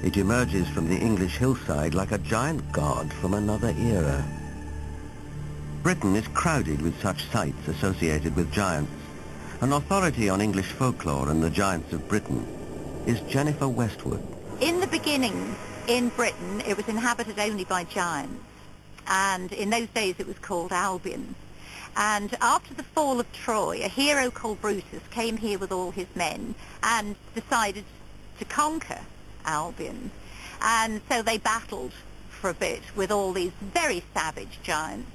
It emerges from the English hillside like a giant god from another era. Britain is crowded with such sites associated with giants. An authority on English folklore and the giants of Britain is Jennifer Westwood. In the beginning, in Britain, it was inhabited only by giants. And in those days it was called Albion. And after the fall of Troy, a hero called Brutus came here with all his men and decided to conquer Albion. And so they battled for a bit with all these very savage giants.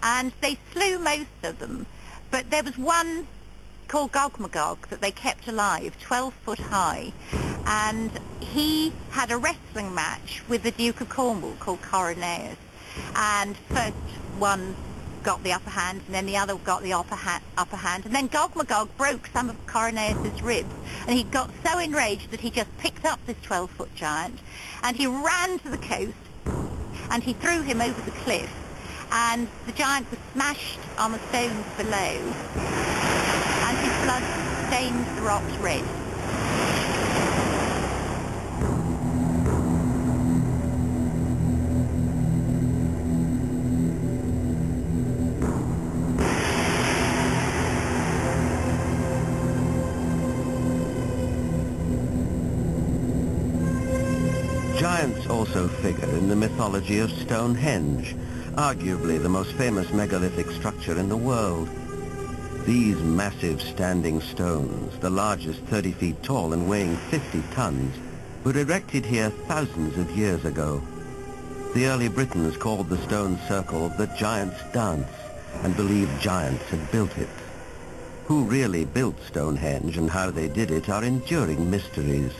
And they slew most of them. But there was one called Gog-Magog that they kept alive, 12 foot high. And he had a wrestling match with the Duke of Cornwall called Coroneus. And first one got the upper hand, and then the other got the upper hand, and then Gog-Magog broke some of Coroneus's ribs, and he got so enraged that he just picked up this 12-foot giant, and he ran to the coast, and he threw him over the cliff, and the giant was smashed on the stones below, and his blood stained the rocks red. Giants also figure in the mythology of Stonehenge, arguably the most famous megalithic structure in the world. These massive standing stones, the largest 30 feet tall and weighing 50 tons, were erected here thousands of years ago. The early Britons called the stone circle the Giant's Dance and believed giants had built it. Who really built Stonehenge and how they did it are enduring mysteries.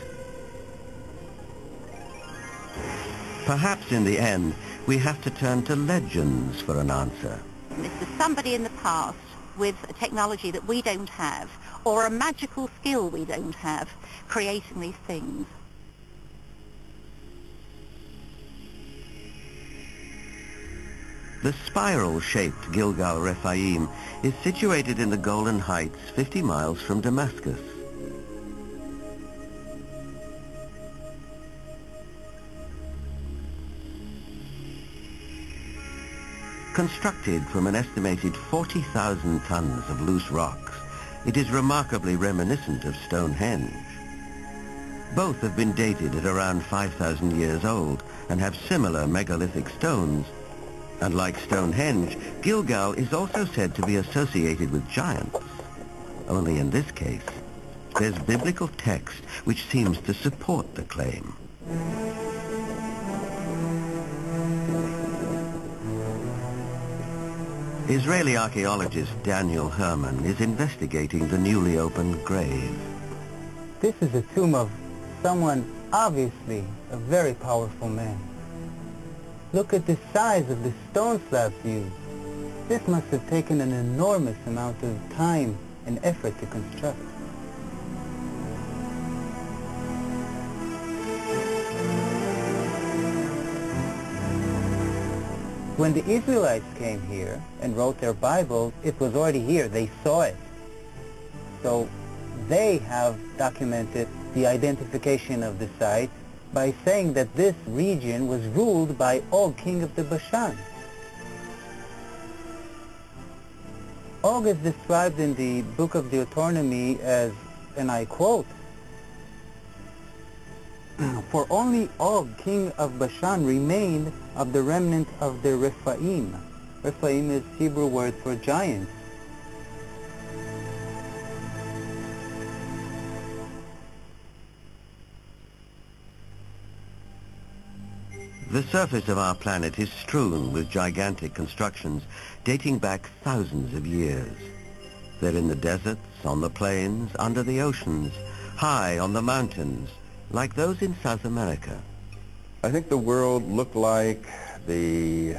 Perhaps in the end, we have to turn to legends for an answer. This is somebody in the past with a technology that we don't have, or a magical skill we don't have, creating these things. The spiral-shaped Gilgal Rephaim is situated in the Golan Heights, 50 miles from Damascus. Constructed from an estimated 40,000 tons of loose rocks, it is remarkably reminiscent of Stonehenge. Both have been dated at around 5,000 years old and have similar megalithic stones. And like Stonehenge, Gilgal is also said to be associated with giants. Only in this case, there's biblical text which seems to support the claim. Israeli archaeologist Daniel Herman is investigating the newly opened grave. This is a tomb of someone, obviously a very powerful man. Look at the size of the stone slabs used. This must have taken an enormous amount of time and effort to construct. When the Israelites came here and wrote their Bible, it was already here. They saw it. So they have documented the identification of the site by saying that this region was ruled by Og, king of the Bashan. Og is described in the book of Deuteronomy as, and I quote, "For only Og, king of Bashan, remained of the remnant of the Rephaim." Rephaim is Hebrew word for giants. The surface of our planet is strewn with gigantic constructions dating back thousands of years. They're in the deserts, on the plains, under the oceans, high on the mountains, like those in South America. I think the world looked like the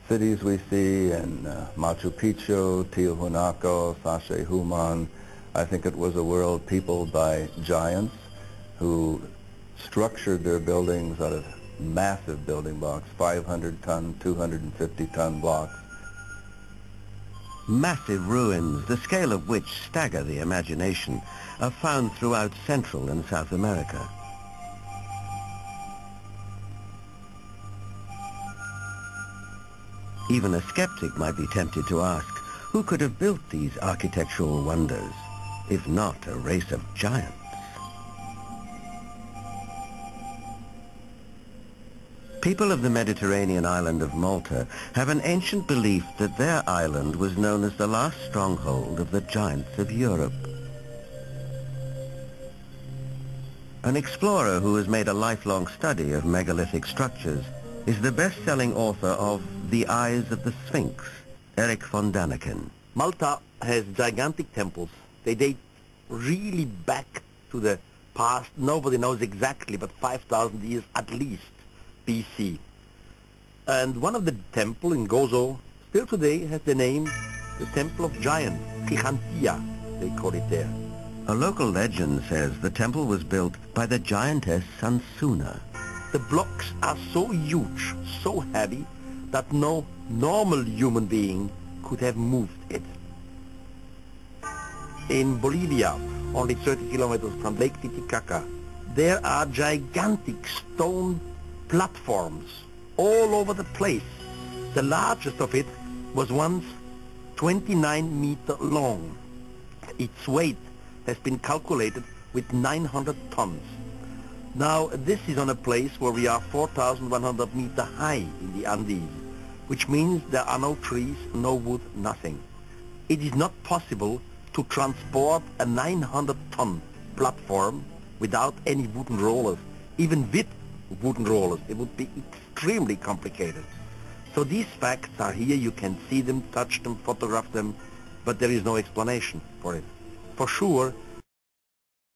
cities we see in Machu Picchu, Tiahuanaco, Sacsayhuaman. I think it was a world peopled by giants who structured their buildings out of massive building blocks, 500-ton, 250-ton blocks. Massive ruins, the scale of which stagger the imagination, are found throughout Central and South America. Even a skeptic might be tempted to ask, who could have built these architectural wonders, if not a race of giants? People of the Mediterranean island of Malta have an ancient belief that their island was known as the last stronghold of the giants of Europe. An explorer who has made a lifelong study of megalithic structures is the best-selling author of The Eyes of the Sphinx, Eric von Daniken. Malta has gigantic temples. They date really back to the past. Nobody knows exactly, but 5,000 years at least BC. And one of the temple in Gozo still today has the name, the Temple of Giants, Gigantia, they call it there. A local legend says the temple was built by the giantess Sansuna. The blocks are so huge, so heavy, that no normal human being could have moved it. In Bolivia, only 30 kilometers from Lake Titicaca, there are gigantic stone platforms all over the place. The largest of it was once 29 meters long. Its weight has been calculated with 900 tons. Now, this is on a place where we are 4,100 meters high in the Andes, which means there are no trees, no wood, nothing. It is not possible to transport a 900-ton platform without any wooden rollers. Even with wooden rollers, it would be extremely complicated. So these facts are here. You can see them, touch them, photograph them, but there is no explanation for it. For sure,